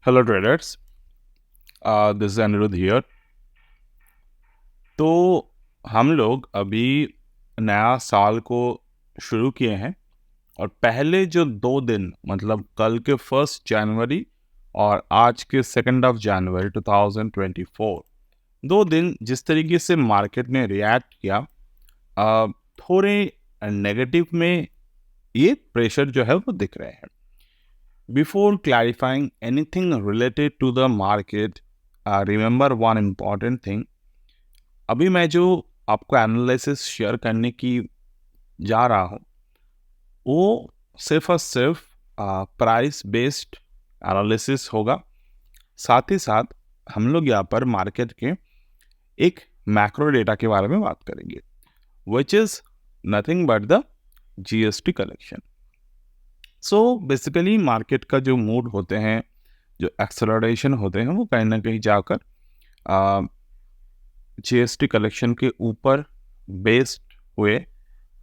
Hello traders, this is Anirudh here. तो हम लोग अभी नया साल को शुरू किए हैं और पहले जो 2 दिन मतलब कल के 1 जनवरी और आज के 2 जनवरी 2024, 2 दिन जिस तरीके से मार्केट ने रिएक्ट किया, थोड़े नेगेटिव में ये प्रेशर जो है वो दिख रहे हैं। Before clarifying anything related to the market, remember one important thing. अभी मैं जो आपको एनालिसिस शेयर करने की जा रहा हूँ वो सिर्फ और सिर्फ प्राइस बेस्ड एनालिसिस होगा। साथ ही साथ हम लोग यहाँ पर मार्केट के एक मैक्रो डेटा के बारे में बात करेंगे, which is nothing but the GST collection. So basically market का जो मूड होते हैं, जो एक्सेलरेशन होते हैं, वो कहीं ना कहीं जाकर जीएसटी कलेक्शन के ऊपर बेस्ड हुए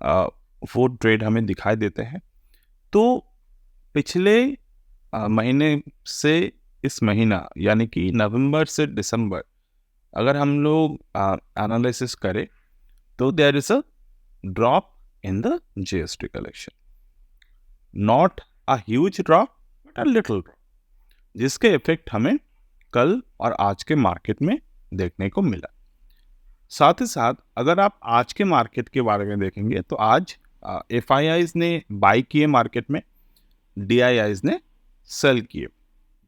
वो ट्रेड हमें दिखाई देते हैं। तो पिछले महीने से इस महीना यानी कि नवंबर से दिसंबर अगर हम लोग एनालिसिस करें तो there is a drop in the GST collection, not a huge drop but a little drop, जिसके इफेक्ट हमें कल और आज के मार्केट में देखने को मिला। साथ ही साथ अगर आप आज के मार्केट के बारे में देखेंगे तो आज एफआईआईज ने बाई किए मार्केट में, डीआईआईज ने सेल किए।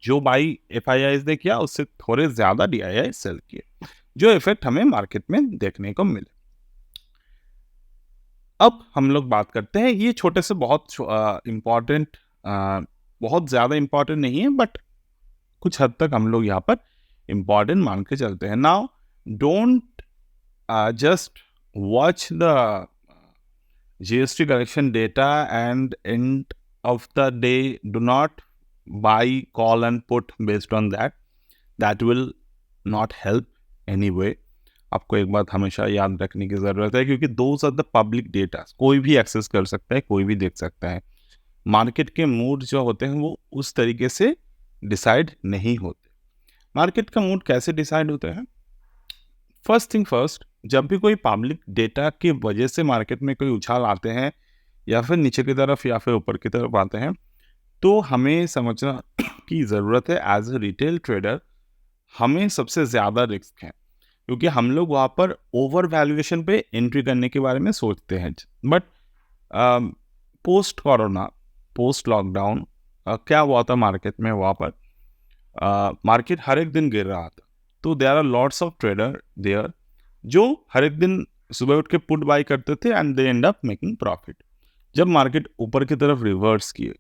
जो बाई एफआईआईज ने किया उससे थोड़े ज़्यादा डीआईआई सेल किए, जो इफेक्ट हमें मार्केट में देखने को मिले। अब हम लोग बात करते हैं, ये छोटे से बहुत इम्पॉर्टेंट, बहुत ज़्यादा इम्पॉर्टेंट नहीं है बट कुछ हद तक हम लोग यहाँ पर इम्पॉर्टेंट मान के चलते हैं। Now don't just watch the GST collection data and end of the day do not buy, call and put based on that. That will not help anyway. आपको एक बात हमेशा याद रखने की ज़रूरत है, क्योंकि those are the public data, कोई भी एक्सेस कर सकता है, कोई भी देख सकता है। मार्केट के मूड जो होते हैं वो उस तरीके से डिसाइड नहीं होते। मार्केट का मूड कैसे डिसाइड होते हैं? फर्स्ट थिंग फर्स्ट, जब भी कोई पब्लिक डेटा की वजह से मार्केट में कोई उछाल आते हैं या फिर नीचे की तरफ या फिर ऊपर की तरफ आते हैं, तो हमें समझना की ज़रूरत है एज ए रिटेल ट्रेडर, हमें सबसे ज़्यादा रिस्क है, क्योंकि हम लोग वहाँ पर ओवर वैल्यूएशन पे एंट्री करने के बारे में सोचते हैं। But post corona, post lockdown क्या हुआ था मार्केट में? वहाँ पर मार्केट हर एक दिन गिर रहा था, तो there are lots of trader there जो हर एक दिन सुबह उठ के पुट बाई करते थे and they end up making profit. जब मार्केट ऊपर की तरफ रिवर्स किए,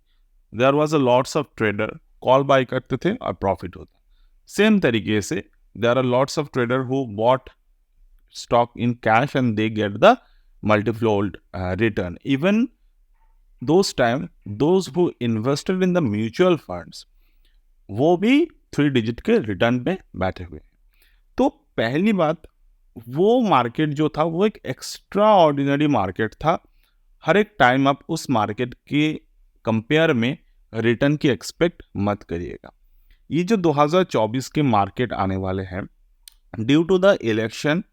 there was a lots of trader call buy करते थे और प्रॉफिट होता। सेम तरीके से there are lots of trader who bought stock in cash and they get the multifold return. Even those time those who invested in the mutual funds, वो भी 3 digit के return पे बैठे हुए हैं। तो पहली बात, वो मार्केट जो था वो एक एक्स्ट्रा ऑर्डिनरी मार्केट था। हर एक टाइम आप उस मार्केट के कंपेयर में रिटर्न की एक्सपेक्ट मत करिएगा। ये जो 2024 के मार्केट आने वाले हैं, due to the election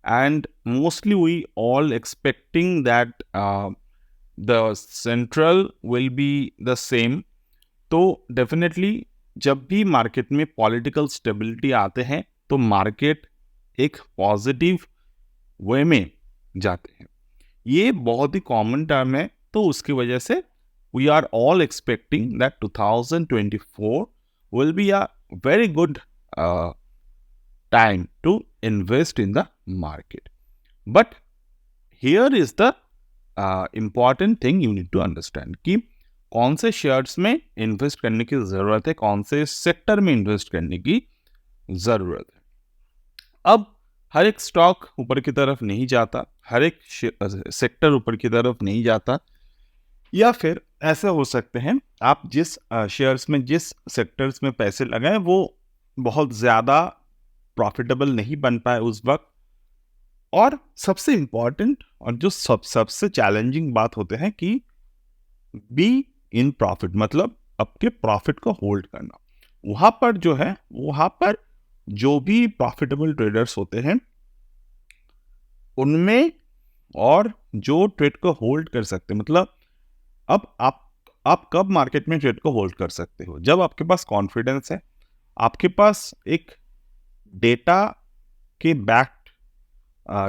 and mostly we all expecting that the central will be the same, तो डेफिनेटली जब भी मार्केट में पॉलिटिकल स्टेबिलिटी आते हैं तो मार्केट एक पॉजिटिव वे में जाते हैं। ये बहुत ही कॉमन टर्म है, तो उसकी वजह से we are all expecting that 2024 will be a very good time to invest in the market. But here is the important thing you need to understand कि कौन से शेयर्स में इन्वेस्ट करने की ज़रूरत है, कौन से सेक्टर में इन्वेस्ट करने की ज़रूरत है। अब हर एक स्टॉक ऊपर की तरफ नहीं जाता, हर एक सेक्टर ऊपर की तरफ नहीं जाता, या फिर ऐसा हो सकते हैं आप जिस शेयर्स में, जिस सेक्टर्स में पैसे लगाएं वो बहुत ज़्यादा प्रॉफिटेबल नहीं बन पाए उस वक्त। और सबसे इम्पॉर्टेंट और जो सबसे चैलेंजिंग बात होते हैं कि बी इन प्रॉफिट, मतलब आपके प्रॉफिट को होल्ड करना। वहाँ पर जो है, वहाँ पर जो भी प्रॉफिटेबल ट्रेडर्स होते हैं उनमें, और जो ट्रेड को होल्ड कर सकते हैं, मतलब अब आप कब मार्केट में ट्रेड को होल्ड कर सकते हो? जब आपके पास कॉन्फिडेंस है, आपके पास एक डेटा के बैक्ड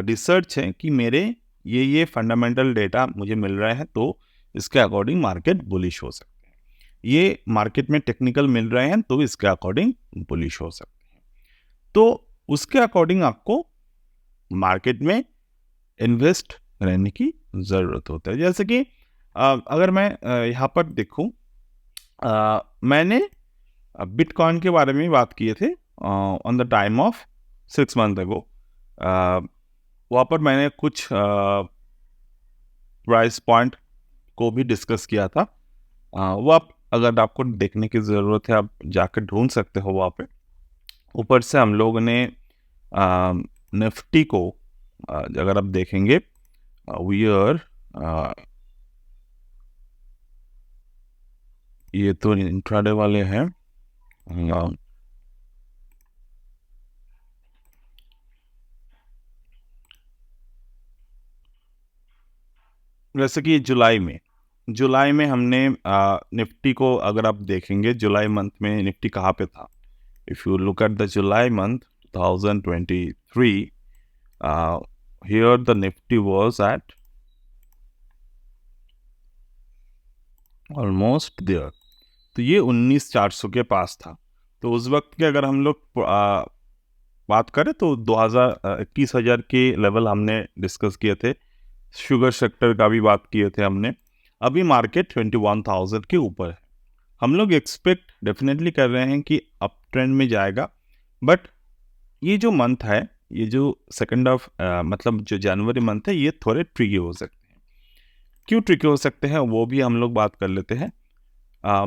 रिसर्च है कि मेरे ये फंडामेंटल डेटा मुझे मिल रहे हैं, तो इसके अकॉर्डिंग मार्केट बुलिश हो सकते हैं। ये मार्केट में टेक्निकल मिल रहे हैं तो इसके अकॉर्डिंग बुलिश हो सकते हैं। तो उसके अकॉर्डिंग आपको मार्केट में इन्वेस्ट रहने की ज़रूरत होता है। जैसे कि अगर मैं यहाँ पर देखूँ, मैंने बिटकॉइन के बारे में बात किए थे on the time of 6 month ago. वहाँ पर मैंने कुछ प्राइस पॉइंट को भी डिस्कस किया था। वो आप, अगर आपको देखने की ज़रूरत है, आप जाकर ढूंढ सकते हो वहाँ पे। ऊपर से हम लोगों ने निफ्टी को अगर आप देखेंगे, ये तो इंट्राडे वाले हैं। जैसे कि जुलाई में हमने निफ्टी को अगर आप देखेंगे, जुलाई मंथ में निफ्टी कहाँ पे था? If you look at the July month 2023, here the Nifty was at almost there। तो ये 19,400 के पास था। तो उस वक्त के अगर हम लोग बात करें तो 21,000 के लेवल हमने डिस्कस किए थे। शुगर सेक्टर का भी बात किए थे हमने। अभी मार्केट 21,000 के ऊपर है। हम लोग एक्सपेक्ट डेफिनेटली कर रहे हैं कि अप ट्रेंड में जाएगा, बट ये जो मंथ है, ये जो सेकंड ऑफ मतलब जो जनवरी मंथ है, ये थोड़े ट्रिकी हो सकते हैं। क्यों ट्रिकी हो सकते हैं वो भी हम लोग बात कर लेते हैं।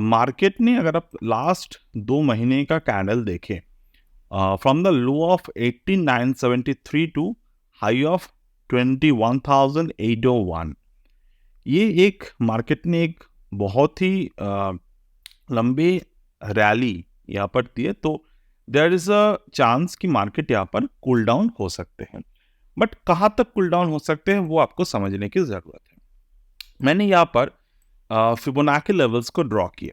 मार्केट ने, अगर आप लास्ट 2 महीने का कैंडल देखें, from the low of 18,973 to high of 21,801, ये एक मार्केट ने एक बहुत ही लंबी रैली यहाँ पर दी है। तो देयर इज अ चांस कि मार्केट यहाँ पर कूल डाउन हो सकते हैं, बट कहाँ तक कूल डाउन हो सकते हैं वो आपको समझने की ज़रूरत है। मैंने यहाँ पर फिबोनाची लेवल्स को ड्रॉ किया,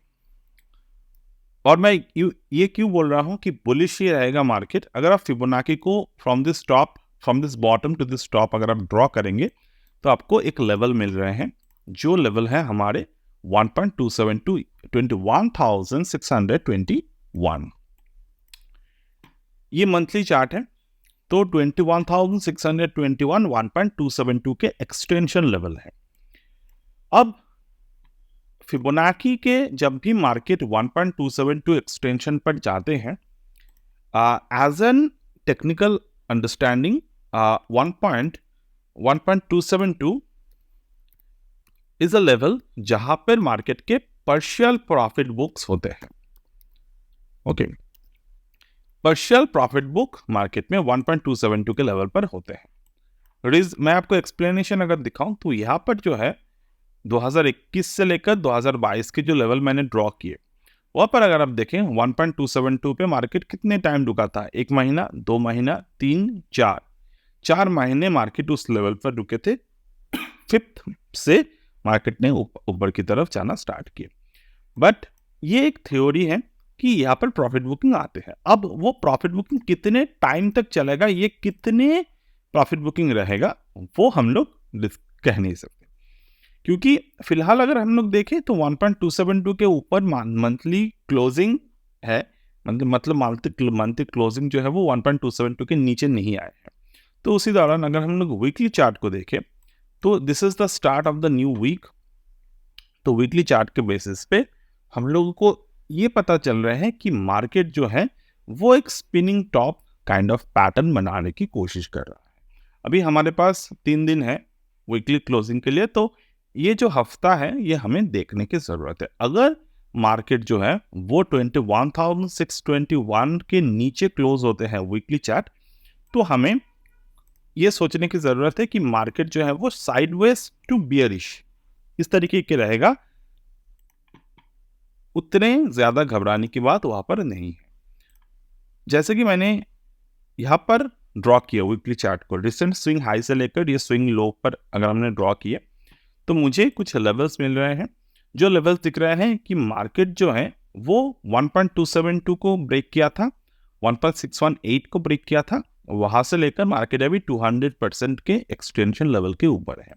और मैं ये क्यों बोल रहा हूँ कि बुलिश ही रहेगा मार्केट। अगर आप फिबोनाची को from this bottom to this top अगर आप ड्रॉ करेंगे, तो आपको एक लेवल मिल रहे हैं, जो लेवल है हमारे 1.272 21,621। ये मंथली चार्ट है। तो 21,621 1.272 के एक्सटेंशन लेवल है। अब फिबोनाची के जब भी मार्केट 1.272 एक्सटेंशन पर जाते हैं, as an technical understanding, 1.272 is a level जहां पर मार्केट के पार्शियल प्रॉफिट बुक्स होते हैं। Okay, partial profit book market में 1.272 के लेवल पर होते हैं। मैं आपको एक्सप्लेनेशन अगर दिखाऊं तो यहाँ पर जो है 2021 से लेकर 2022 के जो लेवल मैंने ड्रॉ किए, वहाँ पर अगर आप देखें 1.272 पे मार्केट कितने टाइम रुका था? 1 महीना, 2 महीना, 3, 4 महीने मार्केट उस लेवल पर रुके थे। 5th से मार्केट ने ऊपर की तरफ जाना स्टार्ट किया। बट ये एक थ्योरी है कि यहाँ पर प्रॉफिट बुकिंग आते हैं। अब वो प्रॉफिट बुकिंग कितने टाइम तक चलेगा, ये कितने प्रॉफिट बुकिंग रहेगा, वो हम लोग कह नहीं सकते, क्योंकि फिलहाल अगर हम लोग देखें तो 1.272 के ऊपर मंथली क्लोजिंग है, मतलब मंथली क्लोजिंग जो है वो 1.272 के नीचे नहीं आए हैं। तो उसी दौरान अगर हम लोग वीकली चार्ट को देखें तो this is the start of the new week. तो वीकली चार्ट के बेसिस पे हम लोगों को ये पता चल रहा है कि मार्केट जो है वो एक spinning top kind of pattern बनाने की कोशिश कर रहा है। अभी हमारे पास 3 दिन है वीकली क्लोजिंग के लिए, तो ये जो हफ्ता है ये हमें देखने की ज़रूरत है। अगर मार्केट जो है वो 21,621 के नीचे क्लोज होते हैं वीकली चार्ट, तो हमें ये सोचने की ज़रूरत है कि मार्केट जो है वो साइडवेज टू बियरिश इस तरीके के रहेगा। उतने ज़्यादा घबराने की बात वहाँ पर नहीं है। जैसे कि मैंने यहाँ पर ड्रॉ किया वीकली चार्ट को, रिसेंट स्विंग हाई से लेकर ये स्विंग लो पर अगर हमने ड्रॉ किया तो मुझे कुछ लेवल्स मिल रहे हैं। जो लेवल्स दिख रहे हैं कि मार्केट जो है वो 1.272 को ब्रेक किया था, 1.618 को ब्रेक किया था, वहां से लेकर मार्केट अभी 200% के एक्सटेंशन लेवल के ऊपर है।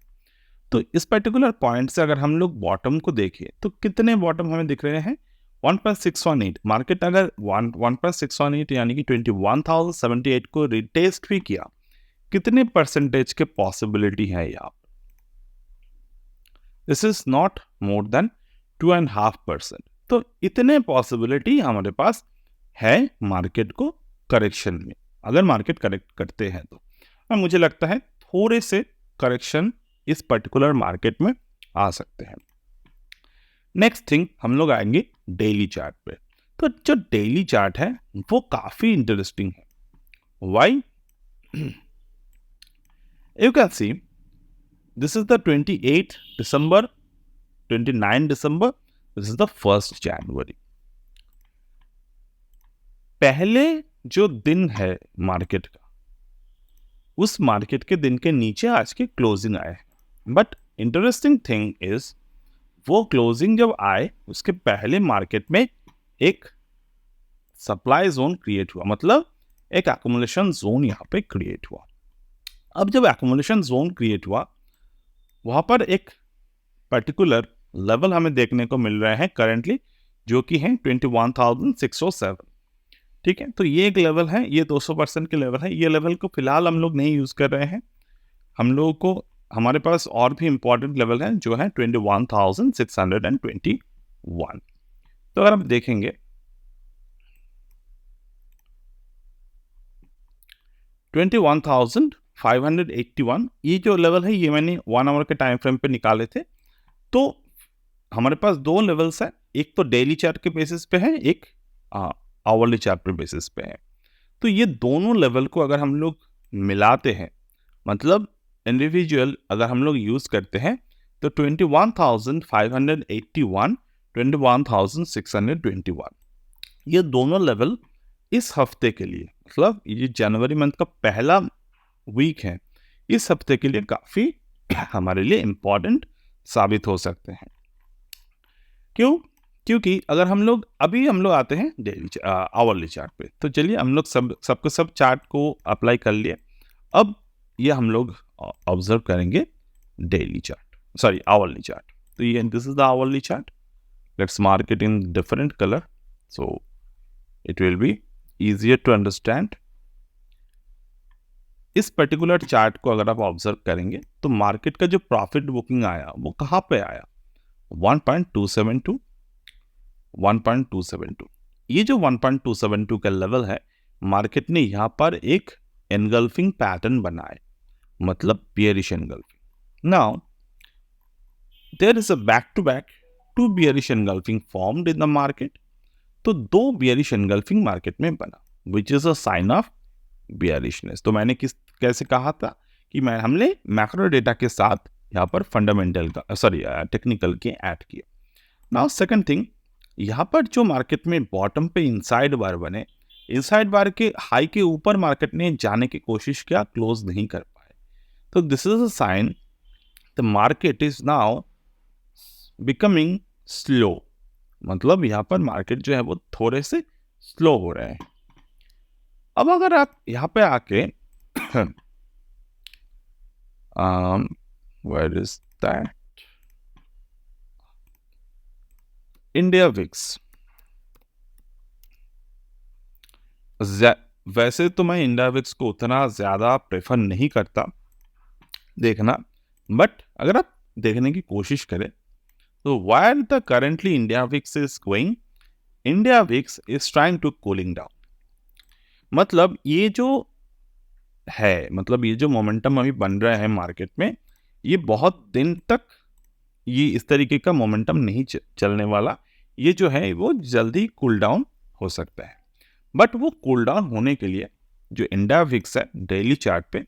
तो इस पर्टिकुलर पॉइंट से अगर हम लोग बॉटम को देखें तो कितने बॉटम हमें दिख रहे हैं, 1.618। मार्केट अगर 1.618 यानी कि 21,078 को रिटेस्ट भी किया, कितने परसेंटेज के पॉसिबिलिटी है यहाँ? This is not more than 2.5%। तो इतने पॉसिबिलिटी हमारे पास है मार्केट को करेक्शन में, अगर मार्केट करेक्ट करते हैं तो। और मुझे लगता है थोड़े से करेक्शन इस पर्टिकुलर मार्केट में आ सकते हैं। नेक्स्ट थिंग, हम लोग आएंगे डेली चार्ट पे। तो जो डेली चार्ट है वो काफी इंटरेस्टिंग है। Why? You can see this is the 28th December, 29 December, this is the 1st January। पहले जो दिन है मार्केट का, उस मार्केट के दिन के नीचे आज के क्लोजिंग आए। बट इंटरेस्टिंग थिंग इज वो क्लोजिंग जब आए उसके पहले मार्केट में एक सप्लाई जोन क्रिएट हुआ, मतलब एक एक्युमुलेशन जोन यहाँ पे क्रिएट हुआ। अब जब एक्युमुलेशन जोन क्रिएट हुआ वहां पर एक पर्टिकुलर लेवल हमें देखने को मिल रहे हैं करंटली, जो कि है 21,607। ठीक है, तो ये एक लेवल है, ये 200% के लेवल है। ये लेवल को फिलहाल हम लोग नहीं यूज कर रहे हैं। हम लोगों को, हमारे पास और भी इंपॉर्टेंट लेवल है जो है 21,621। तो अगर आप देखेंगे 21,581 ये जो लेवल है, ये मैंने 1 आवर के टाइम फ्रेम पे निकाले थे। तो हमारे पास दो लेवल्स है, एक तो डेली चार्ट के बेसिस पे है, एक आवरली चार्ट पे बेसिस पे है। तो ये दोनों लेवल को अगर हम लोग मिलाते हैं, मतलब इंडिविजुअल अगर हम लोग यूज करते हैं, तो 21,581, 21,621 ये दोनों लेवल इस हफ्ते के लिए, मतलब ये जनवरी मंथ का पहला वीक है, इस हफ्ते के लिए काफी हमारे लिए इंपॉर्टेंट साबित हो सकते हैं। क्यों? क्योंकि अगर हम लोग आते हैं डेली आवरली चार्ट पे, तो चलिए हम लोग सबको सब चार्ट को अप्लाई कर लिए। अब ये हम लोग ऑब्जर्व करेंगे daily chart, sorry hourly chart. तो ये this is the hourly chart. Let's mark it in different colour so it will be easier to understand। इस पर्टिकुलर चार्ट को अगर आप ऑब्जर्व करेंगे तो मार्केट का जो प्रॉफिट बुकिंग आया वो कहां पे आया, 1.272। ये जो 1.272 का लेवल है, मार्केट ने यहां पर एक एनगल्फिंग पैटर्न बनाए, मतलब bearish engulfing. Now there is a back to back 2 bearish engulfing formed in the market. तो 2 बियरिश एनगल्फिंग मार्केट में बना, which is a sign of bearishness. तो मैंने कैसे कहा था कि हमने मैक्रो डेटा के साथ यहाँ पर फंडामेंटल का टेक्निकल के ऐड किया। नाउ सेकंड थिंग, यहाँ पर जो मार्केट में बॉटम पे इनसाइड बार बने, इनसाइड बार के हाई के ऊपर मार्केट ने जाने की कोशिश किया, क्लोज नहीं कर पाए। तो this is a sign the market is now becoming slow, मतलब यहाँ पर मार्केट जो है वो थोड़े से स्लो हो रहे हैं। अब अगर आप यहाँ पे आके where is that India VIX, वैसे तो मैं इंडिया विक्स को उतना ज्यादा प्रेफर नहीं करता देखना, बट अगर आप देखने की कोशिश करें तो while the currently India VIX is going, India VIX is trying to cooling down। मतलब ये जो है, मतलब ये जो मोमेंटम अभी बन रहा है मार्केट में, ये बहुत दिन तक ये इस तरीके का मोमेंटम नहीं चलने वाला। ये जो है वो जल्दी कूल डाउन हो सकता है, बट वो कूल डाउन होने के लिए जो इंडिया विक्स है डेली चार्ट पे,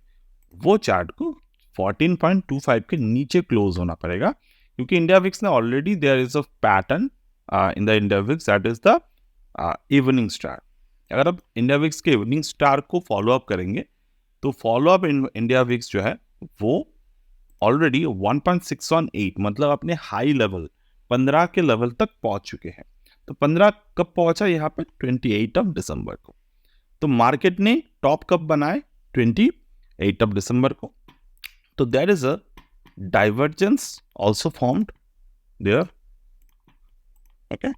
वो चार्ट को 14.25 के नीचे क्लोज होना पड़ेगा, क्योंकि इंडिया विक्स ने already there is a pattern in the India VIX, that is the evening star. अगर आप इंडिया विक्स के इवनिंग स्टार को फॉलो अप करेंगे तो फॉलो अप इंडिया विक्स जो है वो ऑलरेडी 1.618 मतलब अपने हाई लेवल 15 के लेवल तक पहुंच चुके हैं। तो 15 कब पहुंचा? यहाँ पे 28 दिसंबर को। तो मार्केट ने टॉप कब बनाए? 28 दिसंबर को। तो there is a divergence also formed there. Okay,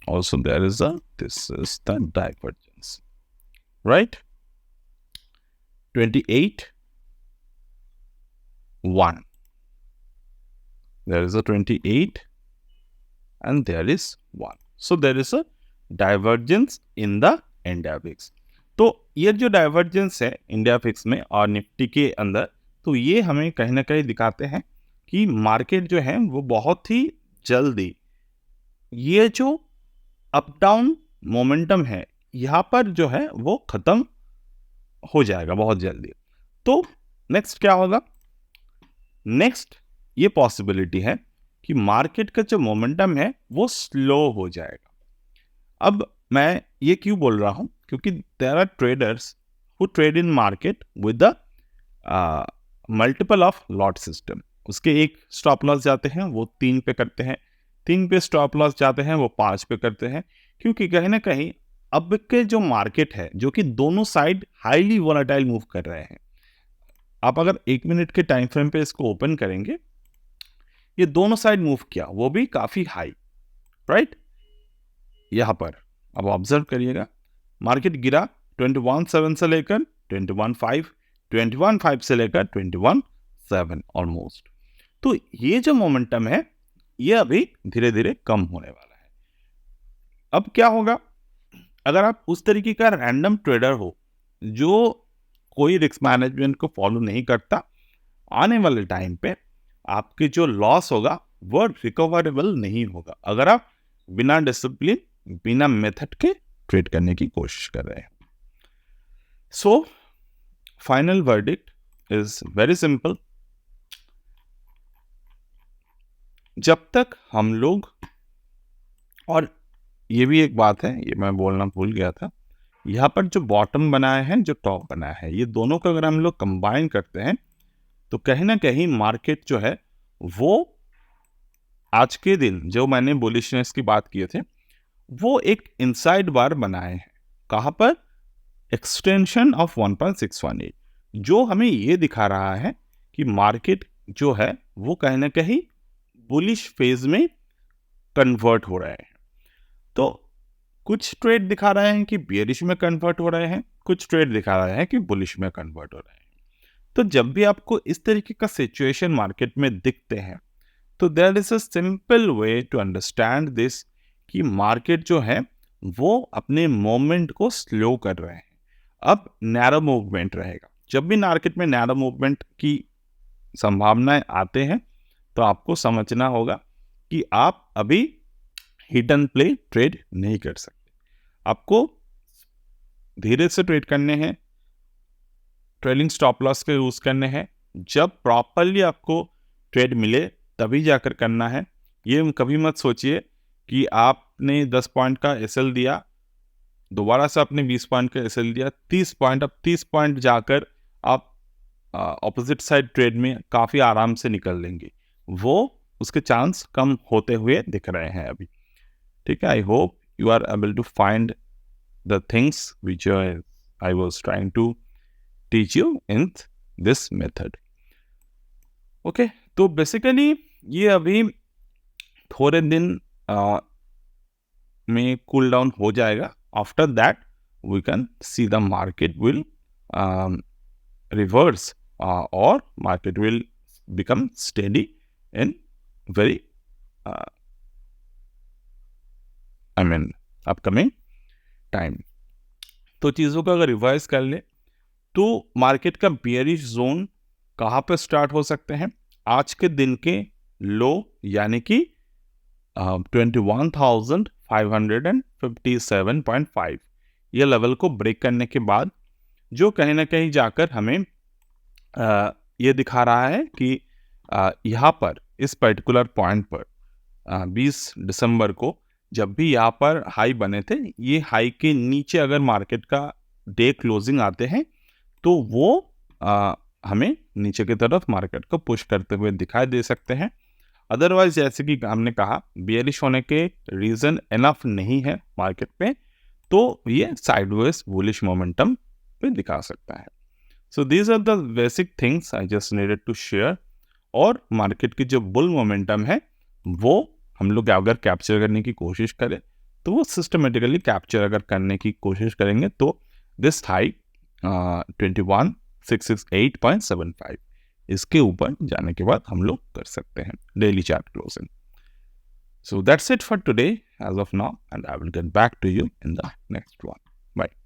also there is this is the divergence, right? 28 1, there is a 28 and there is 1, so there is a divergence in the India VIX. तो ये जो divergence है India fix में और Nifty के अंदर, तो ये हमें कहीं ना कहीं दिखाते हैं कि मार्केट जो है वो बहुत ही जल्दी ये जो अप डाउन मोमेंटम है यहाँ पर जो है वो खत्म हो जाएगा बहुत जल्दी। तो नेक्स्ट क्या होगा? नेक्स्ट ये पॉसिबिलिटी है कि मार्केट का जो मोमेंटम है वो स्लो हो जाएगा। अब मैं ये क्यों बोल रहा हूं? क्योंकि there are traders who trade in market with the multiple of lot system. उसके एक स्टॉप लॉस जाते हैं वो 3 पे करते हैं, 3 पे स्टॉप लॉस जाते हैं वो 5 पे करते हैं, क्योंकि कहीं ना कहीं अब के जो मार्केट है जो कि दोनों साइड हाईली वोलेटाइल मूव कर रहे हैं। आप अगर 1 मिनट के टाइम फ्रेम पे इसको ओपन करेंगे, ये दोनों साइड मूव किया, वो भी काफी हाई, राइट? यहां पर अब ऑब्जर्व करिएगा, मार्केट गिरा 21.7 से लेकर 21.5, 21.5 से लेकर 21.7 ऑलमोस्ट। तो ये जो मोमेंटम है ये अभी धीरे धीरे कम होने वाला है। अब क्या होगा? अगर आप उस तरीके का रैंडम ट्रेडर हो जो कोई रिस्क मैनेजमेंट को फॉलो नहीं करता, आने वाले टाइम पे आपके जो लॉस होगा वो रिकवरेबल नहीं होगा अगर आप बिना डिसिप्लिन, बिना मेथड के ट्रेड करने की कोशिश कर रहे हैं। So final verdict is very simple. जब तक हम लोग, और ये भी एक बात है, ये मैं बोलना भूल गया था, यहाँ पर जो बॉटम बनाया है, जो टॉप बनाया है, ये दोनों को अगर हम लोग कंबाइन करते हैं तो कहीं ना कहीं मार्केट जो है वो आज के दिन जो मैंने बुलिशनेस की बात किए थे वो एक इनसाइड बार बनाए हैं। कहाँ पर? एक्सटेंशन ऑफ 1.618, जो हमें ये दिखा रहा है कि मार्केट जो है वो कहीं ना कहीं बुलिश फेज में कन्वर्ट हो रहे हैं। तो कुछ ट्रेड दिखा रहे हैं कि बियरिश में कन्वर्ट हो रहे हैं, कुछ ट्रेड दिखा रहे हैं कि बुलिश में कन्वर्ट हो रहे हैं। तो जब भी आपको इस तरीके का सिचुएशन मार्केट में दिखते हैं तो there is a simple way to understand this कि मार्केट जो है वो अपने मूवमेंट को स्लो कर रहे हैं। अब नैरो मूवमेंट रहेगा। जब भी मार्केट में नैरो मूवमेंट की संभावनाएं आते हैं तो आपको समझना होगा कि आप अभी हिट एंड प्ले ट्रेड नहीं कर सकते, आपको धीरे से ट्रेड करने हैं, ट्रेलिंग स्टॉप लॉस के यूज करने हैं। जब प्रॉपरली आपको ट्रेड मिले तभी जाकर करना है। ये कभी मत सोचिए कि आपने 10 पॉइंट का एसएल दिया, दोबारा से आपने 20 पॉइंट का एसएल दिया, 30 पॉइंट, अब 30 पॉइंट जाकर आप ऑपोजिट साइड ट्रेड में काफ़ी आराम से निकल लेंगे। वो उसके चांस कम होते हुए दिख रहे हैं अभी। ठीक है, I hope you are able to find the things which I was trying to teach you in this method. Okay, तो बेसिकली ये अभी थोड़े दिन में कूल डाउन हो जाएगा। After that we can see the market will reverse और market will become steady in very upcoming time. तो चीज़ों को अगर रिवाइज कर ले तो मार्केट का बियरिश जोन कहाँ पर स्टार्ट हो सकते हैं? आज के दिन के लो यानी कि 21,557.5 ये लेवल को ब्रेक करने के बाद जो कहीं ना कहीं जाकर हमें ये दिखा रहा है कि यहाँ पर इस पर्टिकुलर पॉइंट पर 20 दिसंबर को जब भी यहाँ पर हाई बने थे, ये हाई के नीचे अगर मार्केट का डे क्लोजिंग आते हैं तो वो हमें नीचे की तरफ मार्केट को पुश करते हुए दिखाई दे सकते हैं। अदरवाइज जैसे कि हमने कहा, बियरिश होने के रीज़न इनफ नहीं है मार्केट पे, तो ये साइडवेज बुलिश मोमेंटम पे दिखा सकता है। So these are the basic things I just needed to share. और मार्केट की जो बुल मोमेंटम है वो हम लोग अगर कैप्चर करने की कोशिश करें तो वो सिस्टमेटिकली कैप्चर अगर करने की कोशिश करेंगे तो दिस हाई 21,668.75 इसके ऊपर जाने के बाद हम लोग कर सकते हैं daily chart closing. So that's it for today as of now, and I will get back to you in the next one. Bye.